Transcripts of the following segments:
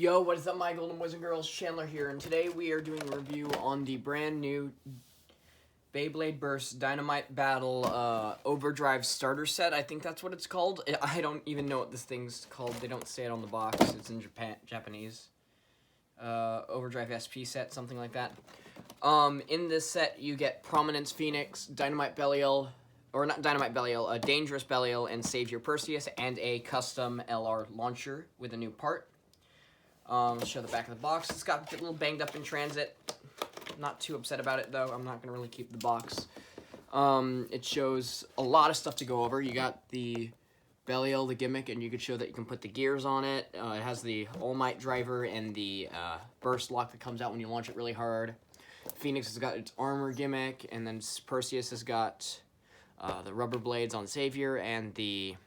Yo, what is up, my golden boys and girls? Chandler here, and today we are doing a review on the brand new Beyblade Burst Dynamite Battle Overdrive starter set. I think that's what it's called. I don't even know what this thing's called. They don't say it on the box. It's in Japanese. Overdrive SP set, something like that. In this set, you get Prominence Phoenix, Dynamite Belial, or not Dynamite Belial, a Dangerous Belial, and Savior Perseus, and a custom LR launcher with a new part. Let's show the back of the box. It's got a little banged up in transit. Not too upset about it, though. I'm not going to really keep the box. It shows a lot of stuff to go over. You got the Belial, the gimmick, and you could show that you can put the gears on it. It has the All Might driver and the burst lock that comes out when you launch it really hard. Phoenix has got its armor gimmick, and then Perseus has got the rubber blades on Savior and the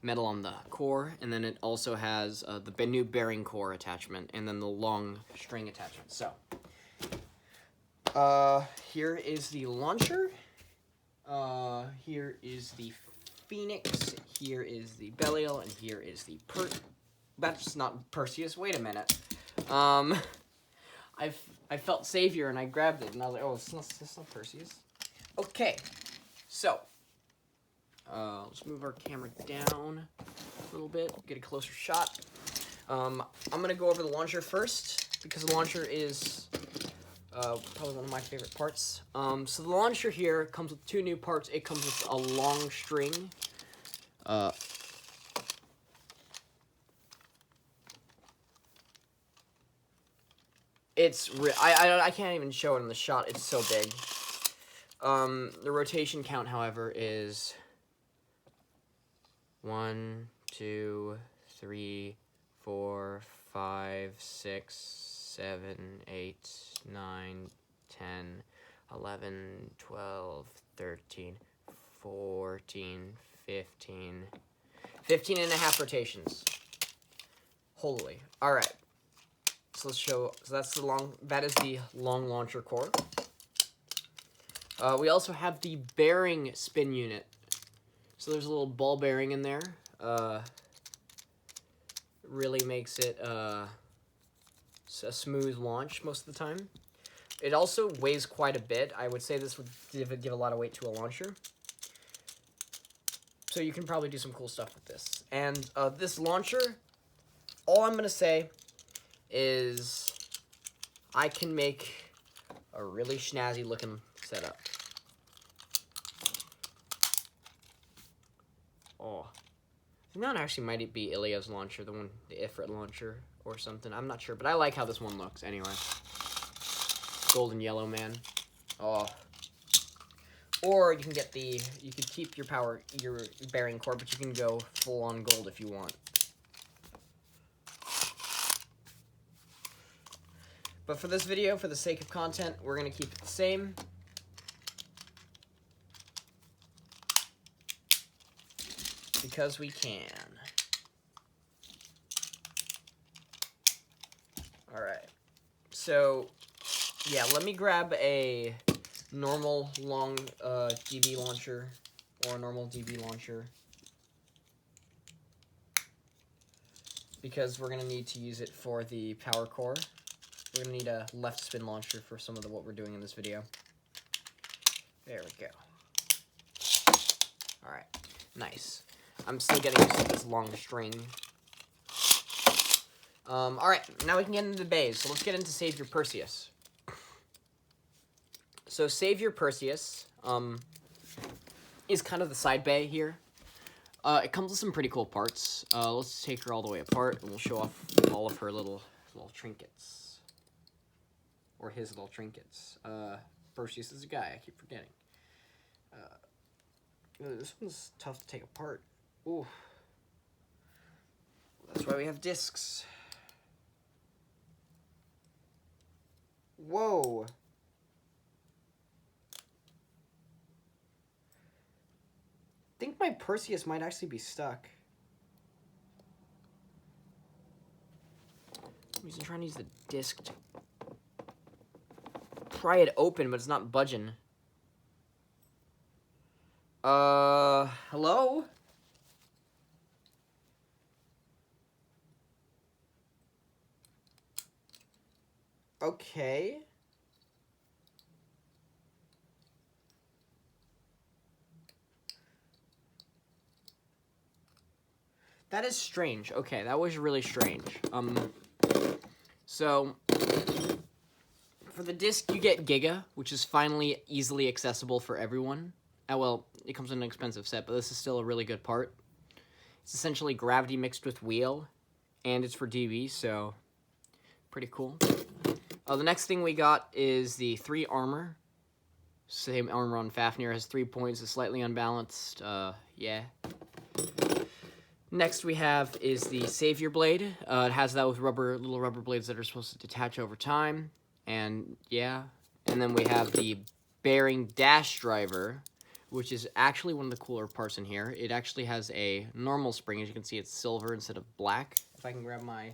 metal on the core, and then it also has the new bearing core attachment, and then the long string attachment. So, here is the launcher, here is the Phoenix, here is the Belial, and here is the that's not Perseus, wait a minute. I felt Savior, and I grabbed it, and I was like, oh, it's not Perseus. Okay, so, let's move our camera down a little bit, get a closer shot. I'm going to go over the launcher first, because the launcher is probably one of my favorite parts. So the launcher here comes with two new parts. It comes with a long string. I can't even show it in the shot. It's so big. The rotation count, however, is 1, 2, 3, 4, 5, 6, 7, 8, 9, 10, 11, 12, 13, 14, 15. 15 and a half rotations. Holy. Alright. So let's show, that is the long launcher core. We also have the bearing spin unit. So there's a little ball bearing in there. Really makes it a smooth launch most of the time. It also weighs quite a bit. I would say this would give a lot of weight to a launcher. So you can probably do some cool stuff with this. And this launcher, all I'm going to say is I can make a really snazzy looking setup. Oh, I think that actually might be Ilya's launcher, the Ifrit launcher or something. I'm not sure, but I like how this one looks anyway. Golden yellow man. Oh. Or you can get you could keep your bearing core, but you can go full on gold if you want. But for this video, for the sake of content, we're going to keep it the same. Because we can. Alright. So, yeah, let me grab a normal long DB launcher, or a normal DB launcher, because we're going to need to use it for the power core. We're going to need a left spin launcher for some of what we're doing in this video. There we go. Alright, nice. I'm still getting used to this long string. Alright, now we can get into the bays. So let's get into Savior Perseus. So Savior Perseus is kind of the side bay here. It comes with some pretty cool parts. Let's take her all the way apart, and we'll show off all of her little trinkets. Or his little trinkets. Perseus is a guy, I keep forgetting. This one's tough to take apart. Ooh. That's why we have discs. Whoa. I think my Perseus might actually be stuck. I'm trying to use the disc to pry it open, but it's not budging. Hello? Okay. That is strange. Okay, that was really strange. So for the disc, you get Giga, which is finally easily accessible for everyone. Well, it comes in an expensive set, but this is still a really good part. It's essentially gravity mixed with wheel, and it's for DB, so pretty cool. The next thing we got is the 3 armor. Same armor on Fafnir, has 3 points, is slightly unbalanced. Yeah. Next we have is the Savior Blade. It has that with little rubber blades that are supposed to detach over time. And yeah. And then we have the Bearing Dash Driver, which is actually one of the cooler parts in here. It actually has a normal spring. As you can see, it's silver instead of black. If I can grab my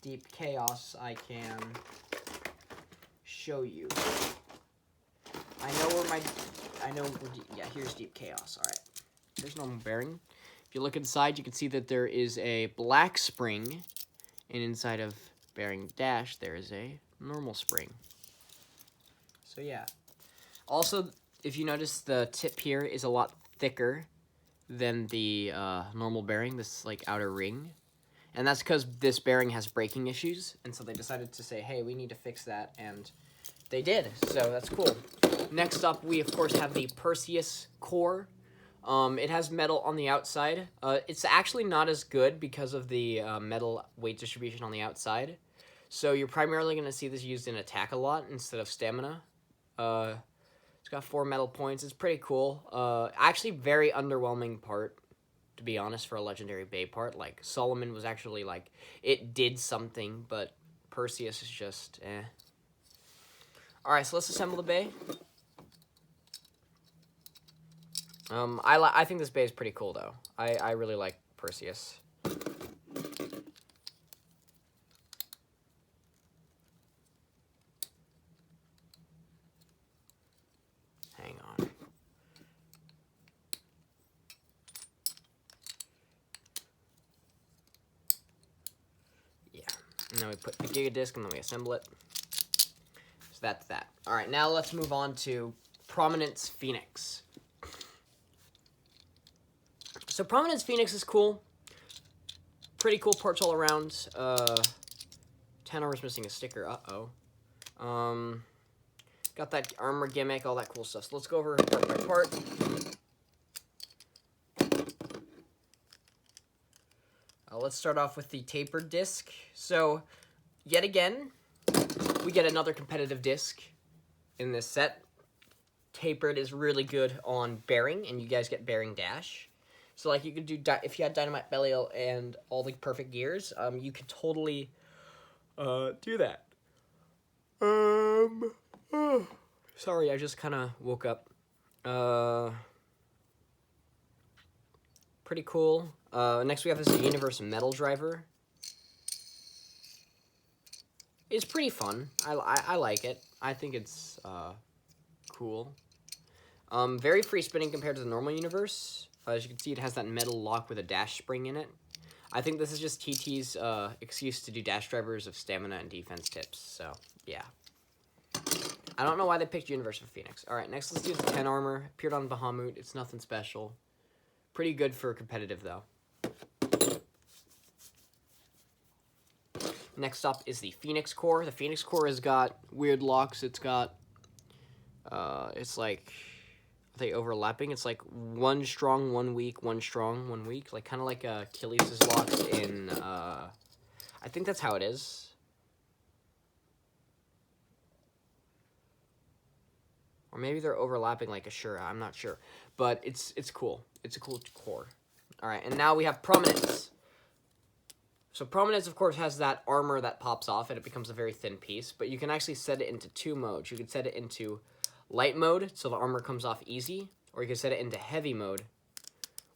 Deep Chaos, I can show you. Yeah, here's Deep Chaos. All right, there's normal bearing. If you look inside, you can see that there is a black spring, and inside of Bearing Dash, there is a normal spring. So yeah. Also, if you notice, the tip here is a lot thicker than the normal bearing, this like outer ring. And that's because this bearing has braking issues, and so they decided to say, hey, we need to fix that, and they did, so that's cool. Next up, we of course have the Perseus core. It has metal on the outside. It's actually not as good because of the metal weight distribution on the outside. So you're primarily going to see this used in attack a lot instead of stamina. It's got 4 metal points. It's pretty cool. Actually, very underwhelming part, to be honest, for a legendary Bay part. Like, Solomon was actually, like, it did something, but Perseus is just, eh. Alright, so let's assemble the Bay. I think this Bay is pretty cool, though. I really like Perseus. Hang on. Yeah. And then we put the Giga Disc, and then we assemble it. So that's that. Alright, now let's move on to Prominence Phoenix. So Prominence Phoenix is cool. Pretty cool parts all around. 10 armor's missing a sticker. Uh-oh. Got that armor gimmick, all that cool stuff. So let's go over part by part. Let's start off with the tapered disc. So, yet again, we get another competitive disc in this set. Tapered is really good on bearing, and you guys get bearing dash. So, like, you could do, if you had Dynamite Belial and all the perfect gears, you could totally do that. Oh, sorry, I just kind of woke up. Pretty cool. Next we have this Universe Metal Driver. It's pretty fun. I like it. I think it's cool. Very free spinning compared to the normal universe. As you can see, it has that metal lock with a dash spring in it. I think this is just TT's excuse to do dash drivers of stamina and defense tips. So, yeah. I don't know why they picked Universe for Phoenix. Alright, next let's do the 10 armor. Appeared on Bahamut. It's nothing special. Pretty good for competitive, though. Next up is the Phoenix core. The Phoenix core has got weird locks. It's got, it's like, are they overlapping? It's like 1 strong, 1 weak, 1 strong, 1 weak. Like, kind of like Achilles' locks in, I think that's how it is. Or maybe they're overlapping like Ashura. I'm not sure. But it's cool. It's a cool core. Alright, and now we have Prominence. So Prominence, of course, has that armor that pops off, and it becomes a very thin piece. But you can actually set it into 2 modes. You can set it into light mode, so the armor comes off easy. Or you can set it into heavy mode,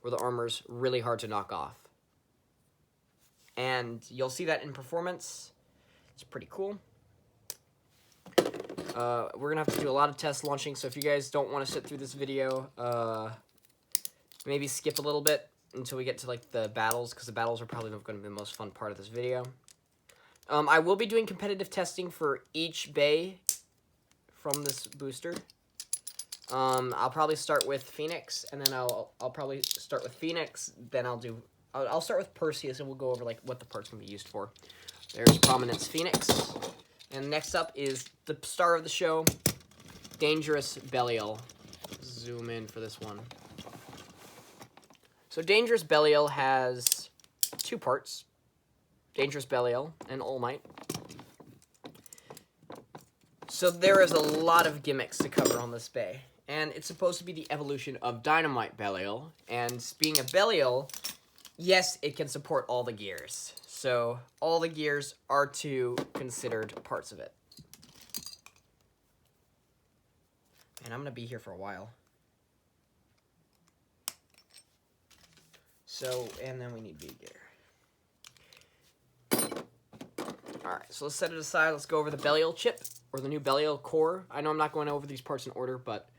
where the armor's really hard to knock off. And you'll see that in performance. It's pretty cool. We're going to have to do a lot of test launching, so if you guys don't want to sit through this video, maybe skip a little bit until we get to, like, the battles, because the battles are probably going to be the most fun part of this video. I will be doing competitive testing for each bay from this booster. I'll probably start with Phoenix, and then I'll probably start with Phoenix. Then I'll start with Perseus, and we'll go over like what the parts can be used for. There's Prominence Phoenix, and next up is the star of the show, Dangerous Belial. Zoom in for this one. So Dangerous Belial has 2 parts. Dangerous Belial and All Might. So there is a lot of gimmicks to cover on this bay. And it's supposed to be the evolution of Dynamite Belial. And being a Belial, yes, it can support all the gears. So all the gears are 2 considered parts of it. And I'm going to be here for a while. So, and then we need B gear. Alright, so let's set it aside. Let's go over the Belial chip, or the new Belial core. I know I'm not going over these parts in order, but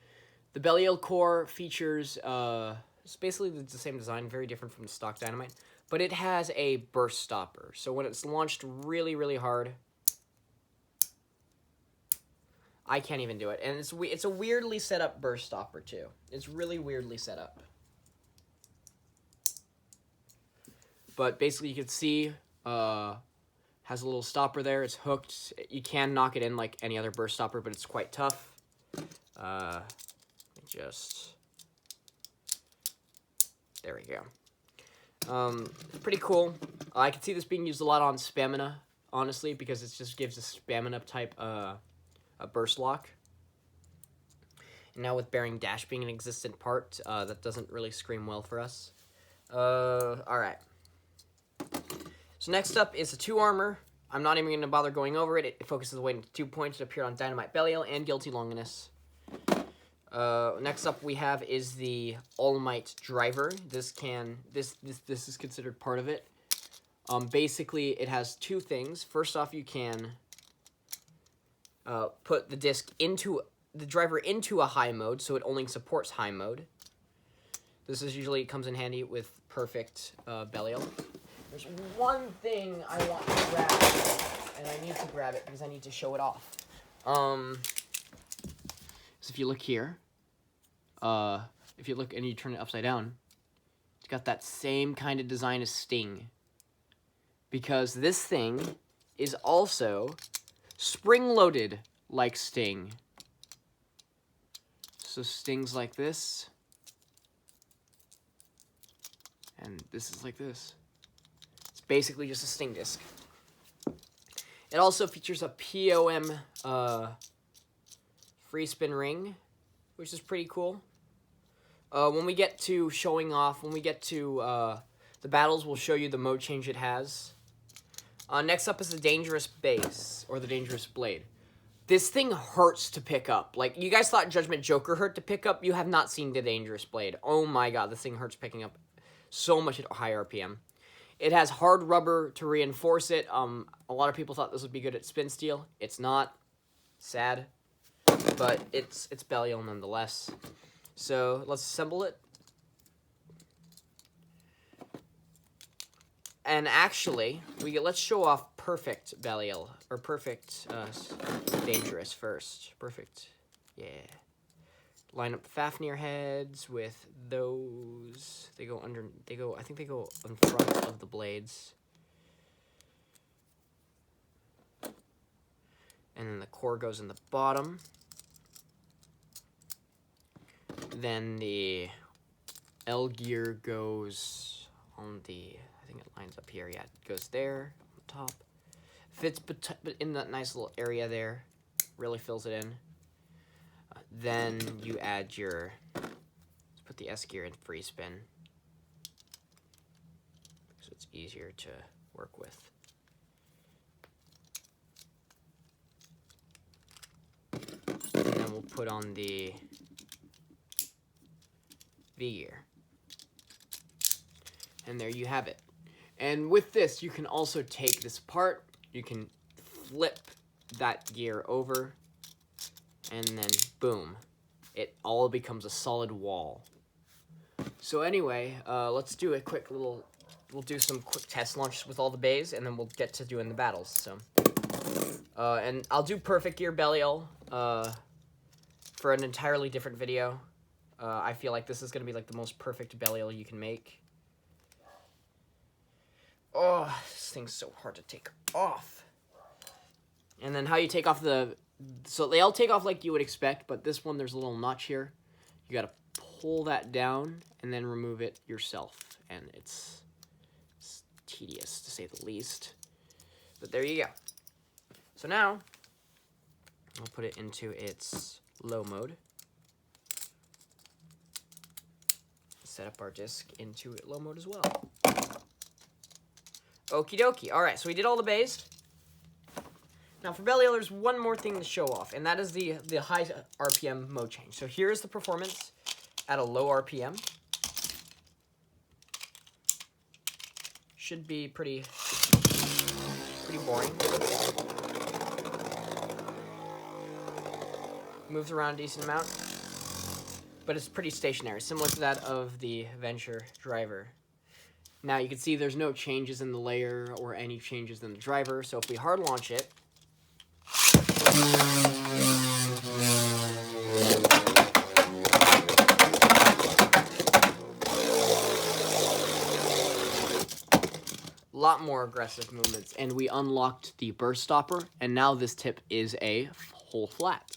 the Belial core features, it's basically the same design, very different from the stock Dynamite, but it has a burst stopper. So when it's launched really, really hard, I can't even do it. And it's a weirdly set up burst stopper, too. It's really weirdly set up. But basically, you can see, has a little stopper there. It's hooked. You can knock it in like any other burst stopper, but it's quite tough. There we go. Pretty cool. I can see this being used a lot on Stamina, honestly, because it just gives a Stamina type a burst lock. And now with Bearing Dash being an existent part, that doesn't really scream well for us. Alright. So next up is a 2 armor. I'm not even going to bother going over it. It focuses the weight into 2 points. It appeared on Dynamite Belial and Guilty Longinus. Next up we have is the All Might Driver. This is considered part of it. Basically, it has 2 things. First off, you can put the driver into a high mode, so it only supports high mode. This is usually comes in handy with perfect Belial. There's one thing I want to grab, and I need to grab it because I need to show it off. So if you look here, if you look and you turn it upside down, it's got that same kind of design as Sting. Because this thing is also spring-loaded like Sting. So Sting's like this, and this is like this. Basically just a Sting disc. It also features a POM free spin ring, which is pretty cool. When we get to showing off, when we get to the battles, we'll show you the mode change it has. Next up is the Dangerous Base, or the Dangerous Blade. This thing hurts to pick up. Like, you guys thought Judgment Joker hurt to pick up? You have not seen the Dangerous Blade. Oh my god, this thing hurts picking up so much at high RPM. It has hard rubber to reinforce it. A lot of people thought this would be good at spin steel. It's not. Sad. But it's Belial nonetheless. So let's assemble it. And actually, let's show off perfect Belial, or perfect Dangerous first. Perfect. Yeah. Line up the Fafnir heads with those. I think they go in front of the blades. And then the core goes in the bottom. Then the L gear goes on the, I think it lines up here. Yeah, it goes there on top. Fits but in that nice little area there. Really fills it in. Then you add let's put the S gear in free spin, so it's easier to work with. And then we'll put on the V gear. And there you have it. And with this, you can also take this apart. You can flip that gear over, and then boom, it all becomes a solid wall. So anyway, let's do a quick little we'll do some quick test launches with all the bays, and then we'll get to doing the battles. So, and I'll do perfect gear Belial for an entirely different video. I feel like this is gonna be like the most perfect Belial you can make. Oh, this thing's so hard to take off. And then how you take off the... So they all take off like you would expect, but this one, there's a little notch here. You gotta pull that down and then remove it yourself. And it's tedious, to say the least. But there you go. So now, I'll put it into its low mode. Set up our disc into low mode as well. Okie dokie. Alright, so we did all the bays. Now for Belial, there's one more thing to show off, and that is the high RPM mode change. So here's the performance at a low RPM. Should be pretty boring. Moves around a decent amount, but it's pretty stationary, similar to that of the Venture driver. Now you can see there's no changes in the layer or any changes in the driver, so if we hard launch it, a lot more aggressive movements, and we unlocked the burst stopper, and now this tip is a whole flat.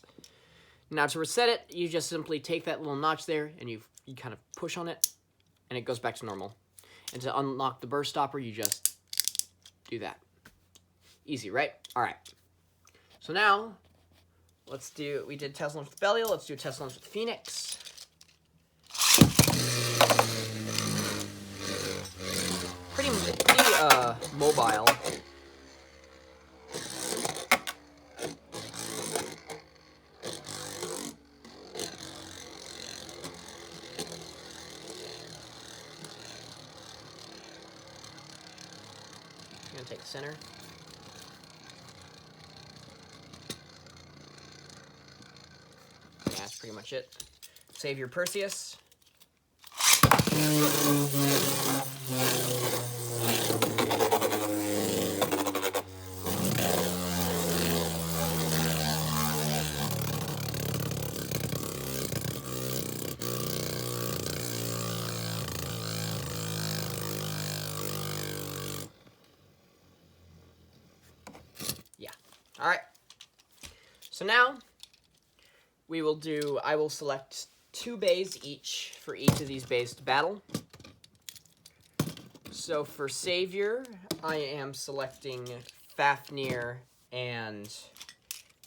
Now to reset it, you just simply take that little notch there, and you kind of push on it, and it goes back to normal. And to unlock the burst stopper, you just do that. Easy, right? All right. So now, we did test launch with Belial, let's do a test launch with Phoenix. Pretty mobile. I'm gonna take the center. Yeah, that's pretty much it. Save your Perseus. Yeah. All right. So now I will select 2 bays each for each of these bays to battle. So for Savior, I am selecting Fafnir and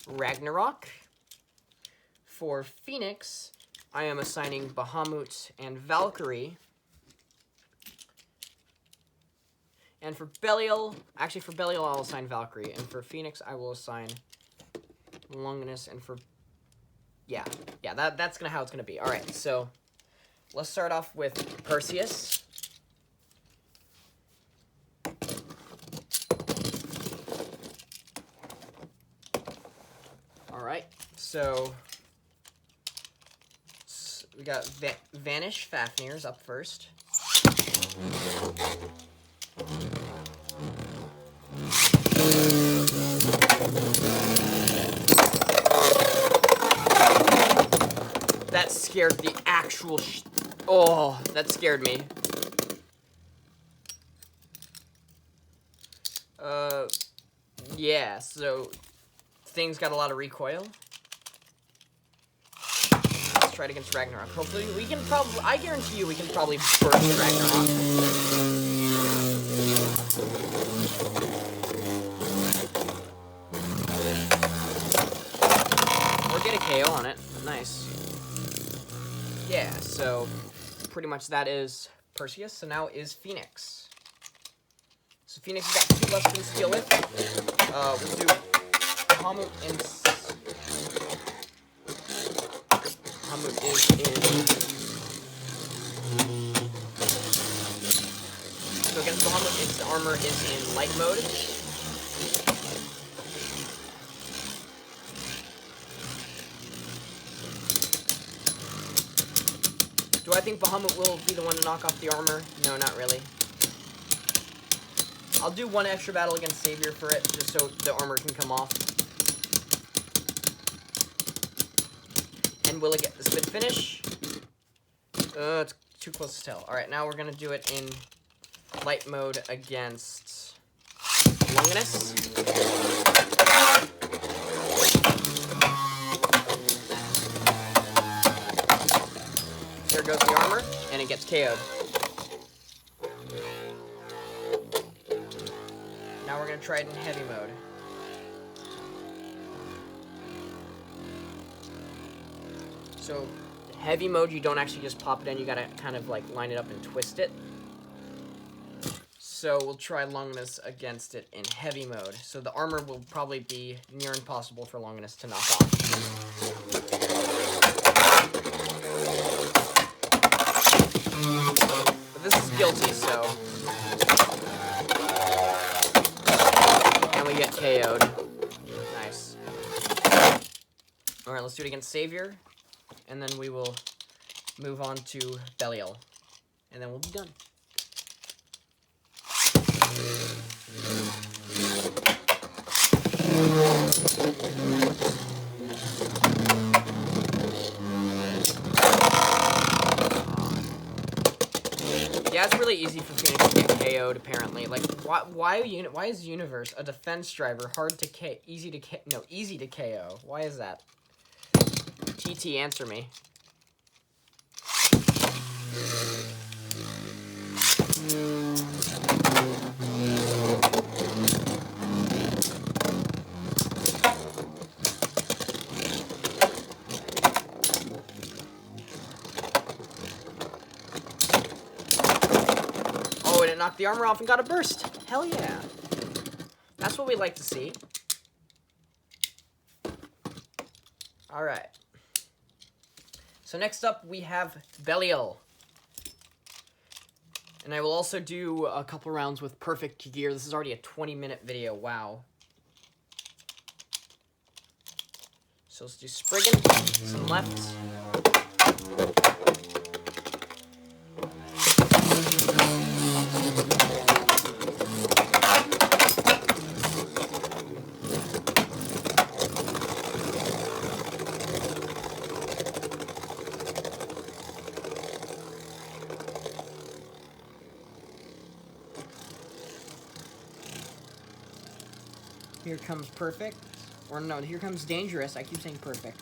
Ragnarok. For Phoenix, I am assigning Bahamut and Valkyrie. And for Belial, actually for Belial I'll assign Valkyrie, and for Phoenix I will assign Longinus, and for that's how it's gonna be. All right, so let's start off with Perseus. All right, so we got Vanish Fafnir's up first. That scared the actual oh, that scared me. Yeah, so things got a lot of recoil. Let's try it against Ragnarok. Hopefully we can I guarantee you we can probably burst Ragnarok. Or get a KO on it. Nice. Yeah, so pretty much that is Perseus. So now is Phoenix. So Phoenix has got 2 less things to deal with. We'll do Bahamut and Bahamut is in. So against Bahamut, its armor is in light mode. Do I think Bahamut will be the one to knock off the armor? No, not really. I'll do one extra battle against Savior for it, just so the armor can come off. And will it get the spit finish? It's too close to tell. Alright, now we're going to do it in light mode against Longinus. There goes the armor, and it gets KO'd. Now we're going to try it in heavy mode. So, heavy mode, you don't actually just pop it in, you gotta kind of like line it up and twist it. So we'll try Longinus against it in heavy mode. So the armor will probably be near impossible for Longinus to knock off. But this is guilty, so... And we get KO'd. Nice. Alright, let's do it against Savior. And then we will move on to Belial. And then we'll be done. Yeah, it's really easy for Phoenix to get KO'd, apparently. Like, why is Universe a defense driver easy to KO? Why is that? TT, answer me. Oh, and it knocked the armor off and got a burst. Hell yeah. That's what we like to see. Alright. So next up, we have Belial. And I will also do a couple rounds with perfect gear. This is already a 20-minute video. Wow. So let's do Spriggan, some left. Here comes perfect. Or no, here comes dangerous. I keep saying perfect.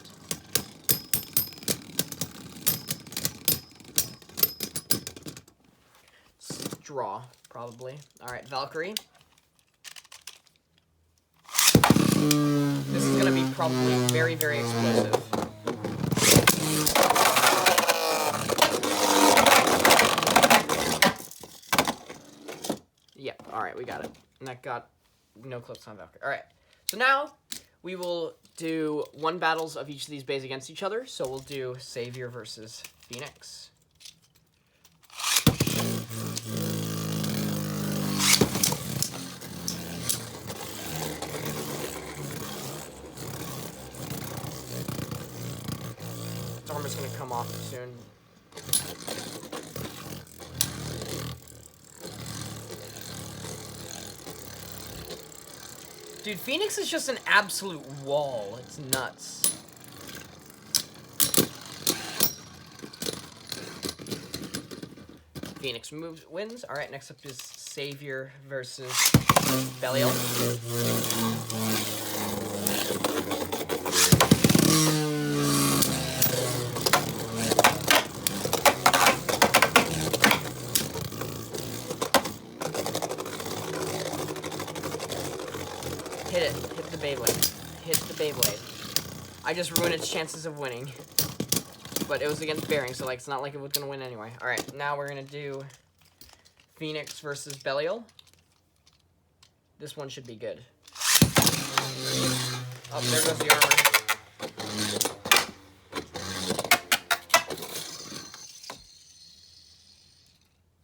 Draw, probably. Alright, Valkyrie. This is gonna be probably very, very explosive. Yep, alright, we got it. And that got no clips on Valkyrie. Alright, so now we will do one battles of each of these bays against each other. So we'll do Savior versus Phoenix. His armor's gonna come off soon. Dude, Phoenix is just an absolute wall. It's nuts. Phoenix wins. Alright, next up is Savior versus Belial. Hit it. Hit the Beyblade. Hit the Beyblade. I just ruined its chances of winning. But it was against Bearing, so like it's not like it was gonna win anyway. Alright, now we're gonna do Phoenix versus Belial. This one should be good. Oh, there goes the armor.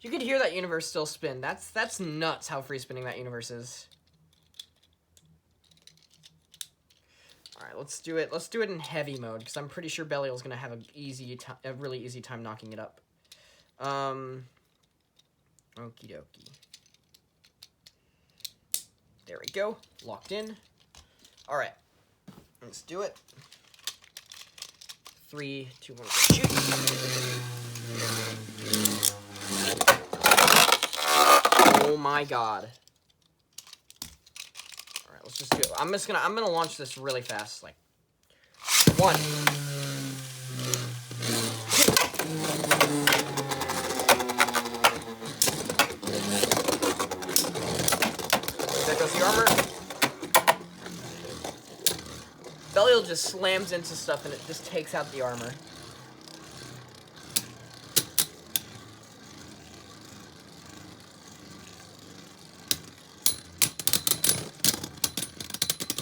You could hear that universe still spin. That's nuts how free spinning that universe is. Alright, let's do it. Let's do it in heavy mode, because I'm pretty sure Belial's gonna have a really easy time knocking it up. Okie dokie. There we go. Locked in. All right. Let's do it. 3, 2, 1, shoot. Oh my god. All right, let's just go. I'm gonna launch this really fast, like 1. There goes the armor. Belial just slams into stuff and it just takes out the armor.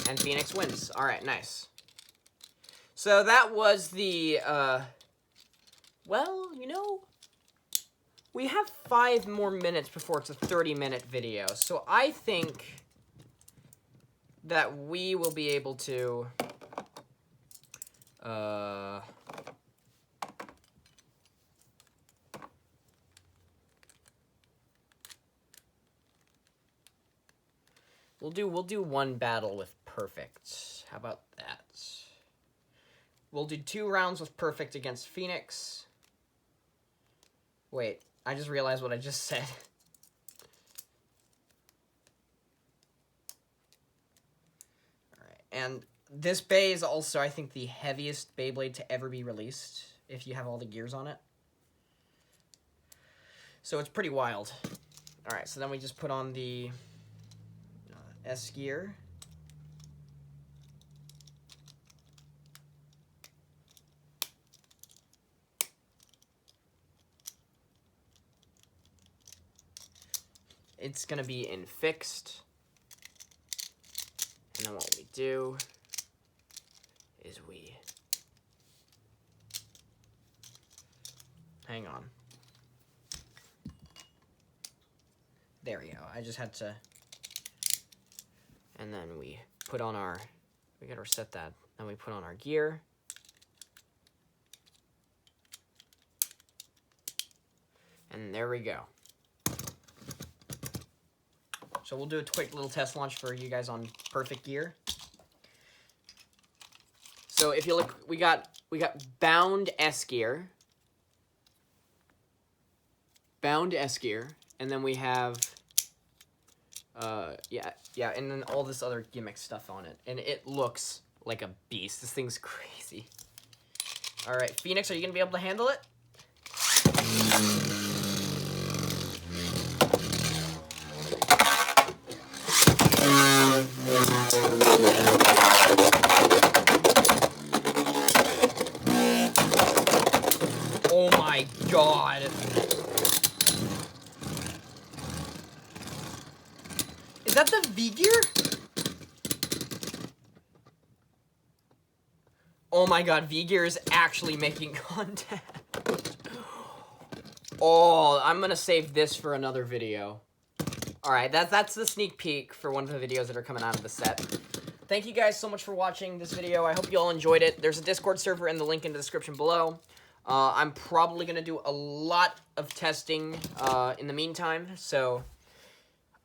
And Phoenix wins. Alright, nice. So that was the, well, you know, we have 5 more minutes before it's a 30-minute video. So I think that we will be able to, we'll do 1 battle with perfect. How about that? We'll do 2 rounds with perfect against Phoenix. Wait, I just realized what I just said. Alright, and this bay is also, I think, the heaviest Beyblade to ever be released, if you have all the gears on it. So it's pretty wild. Alright, so then we just put on the S gear. It's gonna be in fixed. And then what we do is we hang on. There we go. I just had to, and then we put on our, we gotta reset that. Then we put on our gear. And there we go. So we'll do a quick little test launch for you guys on perfect gear. So if you look, we got bound S gear. Bound S gear. And then we have yeah, and then all this other gimmick stuff on it. And it looks like a beast. This thing's crazy. Alright, Phoenix, are you gonna be able to handle it? Oh my god. Is that the V-gear? Oh my god, V-gear is actually making contact. Oh, I'm gonna save this for another video. Alright, that's the sneak peek for one of the videos that are coming out of the set. Thank you guys so much for watching this video. I hope you all enjoyed it. There's a Discord server in the link in the description below. I'm probably going to do a lot of testing in the meantime, so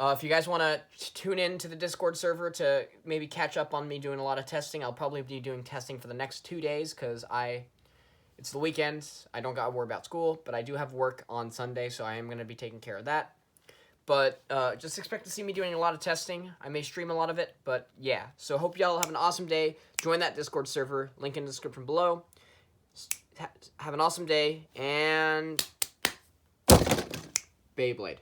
if you guys want to tune in to the Discord server to maybe catch up on me doing a lot of testing, I'll probably be doing testing for the next 2 days, because it's the weekend. I don't got to worry about school, but I do have work on Sunday, so I am going to be taking care of that. But just expect to see me doing a lot of testing. I may stream a lot of it, but yeah. So hope y'all have an awesome day. Join that Discord server. Link in the description below. Have an awesome day, and Beyblade.